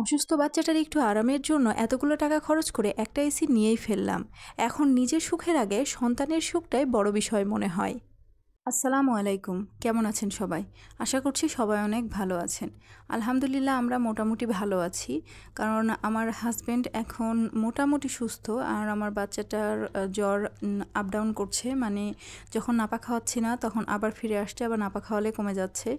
অসুস্থ বাচ্চাটার একটু আরামের জন্য এতগুলো টাকা খরচ করে একটা এসি নিয়েই ফেললাম। এখন নিজের সুখের আগে সন্তানের সুখটাই বড় বিষয় মনে হয়। আসসালামু আলাইকুম। কেমন আছেন সবাই? আশা করছি সবাই অনেক ভালো আছেন। আলহামদুলিল্লাহ আমরা মোটামুটি ভালো আছি। কারণ আমার হাসব্যান্ড এখন মোটামুটি সুস্থ আর আমার বাচ্চাটার জ্বর আপ ডাউন করছে। মানে যখন নাপা খাওয়াচ্ছি না তখন আবার ফিরে আসছে, আবার নাপা খাওয়ালে কমে যাচ্ছে।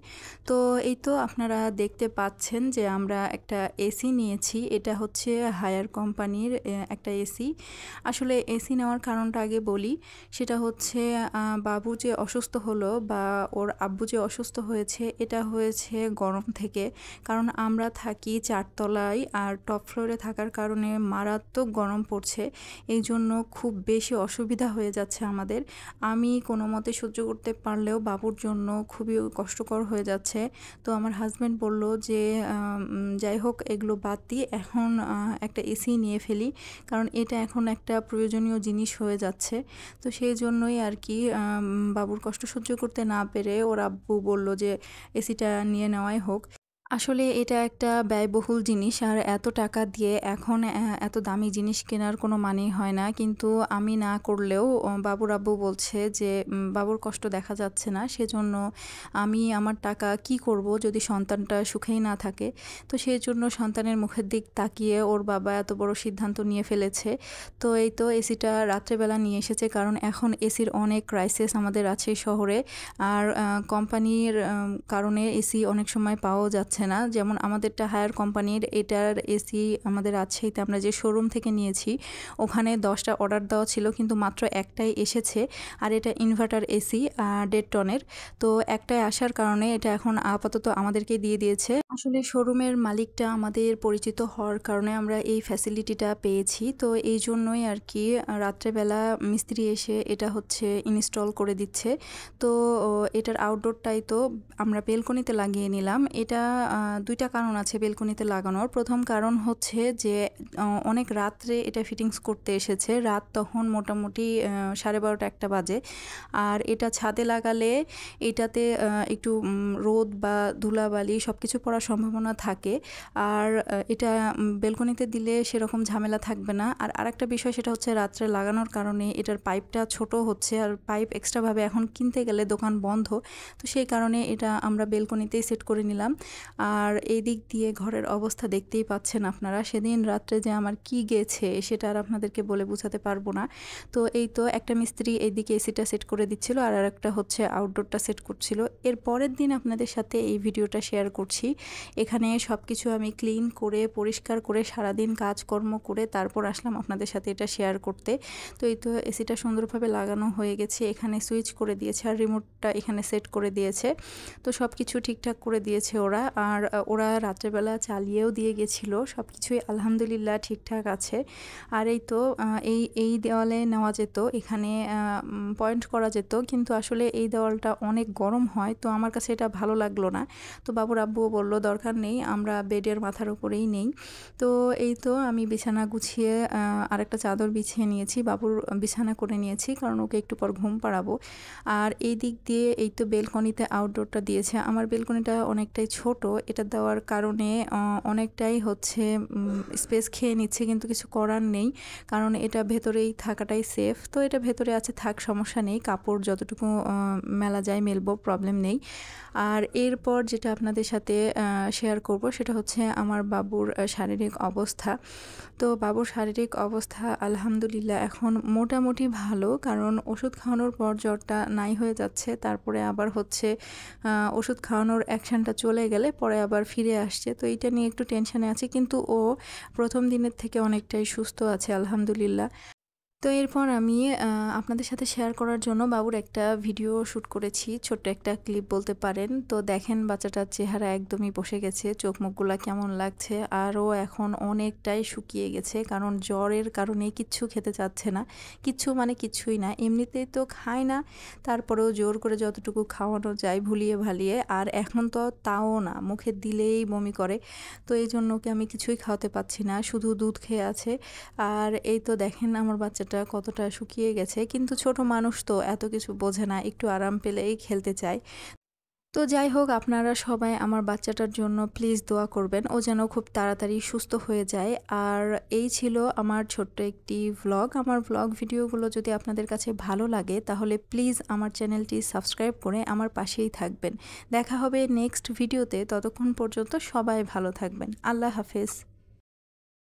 তো এই তো আপনারা দেখতে পাচ্ছেন যে আমরা একটা এসি নিয়েছি। এটা হচ্ছে হায়ার কোম্পানির একটা এসি। আসলে এসি নেওয়ার কারণটা আগে বলি। সেটা হচ্ছে বাবু যে অসুস্থ হলো বা ওর আব্বু যে অসুস্থ হয়েছে, এটা হয়েছে গরম থেকে। কারণ আমরা থাকি ৪ তলায় আর টপ ফ্লোরে থাকার কারণে মারাত্মক গরম পড়ছে। এই জন্য খুব বেশি অসুবিধা হয়ে যাচ্ছে আমাদের। আমি কোনো মতে সহ্য করতে পারলেও বাবুর জন্য খুবই কষ্টকর হয়ে যাচ্ছে। তো আমার হাজব্যান্ড বলল যে যাই হোক এগুলো বাদ দিয়ে এখন একটা এসি নিয়ে ফেলি, কারণ এটা এখন একটা প্রয়োজনীয় জিনিস হয়ে যাচ্ছে। তো সেই জন্যই আর কি বাবুর কষ্ট সহ্য করতে না পেরে ওর আব্বু বলল যে এসিটা নিয়ে নেওয়াই হোক। আসলে এটা একটা ব্যয়বহুল জিনিস আর এত টাকা দিয়ে এখন এত দামি জিনিস কেনার কোনো মানেই হয় না। কিন্তু আমি না করলেও বাবুর আব্বু বলছে যে বাবুর কষ্ট দেখা যাচ্ছে না, সেজন্য আমি আমার টাকা কি করব যদি সন্তানটা সুখেই না থাকে। তো সেই জন্য সন্তানের মুখের দিক তাকিয়ে ওর বাবা এত বড় সিদ্ধান্ত নিয়ে ফেলেছে। তো এই তো এসিটা রাত্রেবেলা নিয়ে এসেছে, কারণ এখন এসির অনেক ক্রাইসিস আমাদের আছে শহরে। আর কোম্পানির কারণে এসি অনেক সময় পাওয়াও যাচ্ছে না। যেমন আমাদেরটা হায়ার কোম্পানির, এটার এসি আমাদের রাজশাহীতে আমরা যে শোরুম থেকে নিয়েছি ওখানে 10টা অর্ডার দেওয়া ছিল, কিন্তু মাত্র একটাই এসেছে। আর এটা ইনভার্টার এসি 1.5 টনের। তো একটাই আসার কারণে এটা এখন আপাতত আমাদেরকে দিয়ে দিয়েছে। আসলে শোরুমের মালিকটা আমাদের পরিচিত হওয়ার কারণে আমরা এই ফ্যাসিলিটিটা পেয়েছি। তো এই জন্যই আর কি রাত্রেবেলা মিস্ত্রি এসে এটা হচ্ছে ইনস্টল করে দিচ্ছে। তো এটার আউটডোরটাই তো আমরা বেলকনিতে লাগিয়ে নিলাম। এটা 2টা কারণ আছে বেলকনিতে লাগানোর। প্রথম কারণ হচ্ছে যে অনেক রাত্রে এটা ফিটিংস করতে এসেছে। রাত তখন মোটামুটি 12:30 একটা বাজে। আর এটা ছাদে লাগালে এটাতে একটু রোদ বা ধুলাবালি সব কিছু পড়ার সম্ভাবনা থাকে। আর এটা বেলকনিতে দিলে সেরকম ঝামেলা থাকবে না। আর আরেকটা বিষয় সেটা হচ্ছে রাত্রে লাগানোর কারণে এটার পাইপটা ছোট হচ্ছে, আর পাইপ এক্সট্রাভাবে এখন কিনতে গেলে দোকান বন্ধ। তো সেই কারণে এটা আমরা বেলকনিতেই সেট করে নিলাম। আর এই দিক দিয়ে ঘরের অবস্থা দেখতেই পাচ্ছেন আপনারা। সেদিন রাত্রে যে আমার কি গেছে সেটা আর আপনাদেরকে বলে বোঝাতে পারবো না। তো এই তো একটা মিস্ত্রি এইদিকে এসিটা সেট করে দিচ্ছিল আর একটা হচ্ছে আউটডোরটা সেট করছিল। এর পরের দিন আপনাদের সাথে এই ভিডিওটা শেয়ার করছি। এখানে সব কিছু আমি ক্লিন করে পরিষ্কার করে সারাদিন কাজকর্ম করে তারপর আসলাম আপনাদের সাথে এটা শেয়ার করতে। তো এই তো এসিটা সুন্দরভাবে লাগানো হয়ে গেছে, এখানে সুইচ করে দিয়েছে আর রিমোটটা এখানে সেট করে দিয়েছে। তো সব কিছু ঠিকঠাক করে দিয়েছে ওরা। আর ওরা রাত্রেবেলা চালিয়েও দিয়ে গেছিলো, সব কিছুই আলহামদুলিল্লাহ ঠিকঠাক আছে। আর এই তো এই দেওয়ালে নেওয়া যেত, এখানে পয়েন্ট করা যেত, কিন্তু আসলে এই দেওয়ালটা অনেক গরম হয়, তো আমার কাছে এটা ভালো লাগলো না। তো বাবুর আব্বুও বলল দরকার নেই, আমরা বেডের মাথার উপরেই নেই। তো এই তো আমি বিছানা গুছিয়ে আরেকটা চাদর বিছিয়ে নিয়েছি, বাবুর বিছানা করে নিয়েছি, কারণ ওকে একটু পর ঘুম পাড়াবো। আর এই দিক দিয়ে এই তো বেলকনিতে আউটডোরটা দিয়েছে। আমার বেলকনিটা অনেকটাই ছোট, এটা দেওয়ার কারণে অনেকটাই হচ্ছে স্পেস খেয়ে নিচ্ছে, কিন্তু কিছু করার নেই, কারণ এটা ভেতরেই থাকাটাই সেফ। তো এটা ভেতরে আছে, থাক, সমস্যা নেই, কাপড় যতটুকু মেলা যায় মেলবো, প্রবলেম নেই। আর এরপর যেটা আপনাদের সাথে শেয়ার করব সেটা হচ্ছে আমার বাবুর শারীরিক অবস্থা। তো বাবুর শারীরিক অবস্থা আলহামদুলিল্লাহ এখন মোটামুটি ভালো, কারণ ওষুধ খাওয়ানোর পর জ্বরটা নাই হয়ে যাচ্ছে, তারপরে আবার হচ্ছে ওষুধ খাওয়ানোর অ্যাকশানটা চলে গেলে পরে আবার ফিরে আসছে। তো এইটা নিয়ে একটু টেনশানে আছে, কিন্তু ও প্রথম দিনের থেকে অনেকটাই সুস্থ আছে আলহামদুলিল্লাহ। তো এরপর আমি আপনাদের সাথে শেয়ার করার জন্য বাবুর একটা ভিডিও শ্যুট করেছি, ছোট্ট একটা ক্লিপ বলতে পারেন। তো দেখেন বাচ্চাটার চেহারা একদমই বসে গেছে, চোখ মুখগুলা কেমন লাগছে, আরও এখন অনেকটাই শুকিয়ে গেছে, কারণ জ্বরের কারণে কিচ্ছু খেতে চাচ্ছে না। কিচ্ছু মানে কিছুই না, এমনিতেই তো খায় না, তারপরেও জোর করে যতটুকু খাওয়ানো যায় ভুলিয়ে ভালিয়ে, আর এখন তো তাও না, মুখে দিলেই বমি করে। তো এই জন্য ওকে আমি কিছুই খাওয়াতে পারছি না, শুধু দুধ খেয়ে আছে। আর এই তো দেখেন আমার বাচ্চাটা কতটা শুকিয়ে গেছে, কিন্তু ছোট মানুষ তো এত কিছু বোঝে না, একটু আরাম পেলেই খেলতে চায়। তো যাই হোক, আপনারা সবাই আমার বাচ্চাটার জন্য প্লিজ দোয়া করবেন, ও যেন খুব তাড়াতাড়ি সুস্থ হয়ে যায়। আর এই ছিল আমার ছোট্ট একটি ভ্লগ। আমার ভ্লগ ভিডিওগুলো যদি আপনাদের কাছে ভালো লাগে তাহলে প্লিজ আমার চ্যানেলটি সাবস্ক্রাইব করে আমার পাশেই থাকবেন। দেখা হবে নেক্সট ভিডিওতে, ততক্ষণ পর্যন্ত সবাই ভালো থাকবেন। আল্লাহ হাফেজ।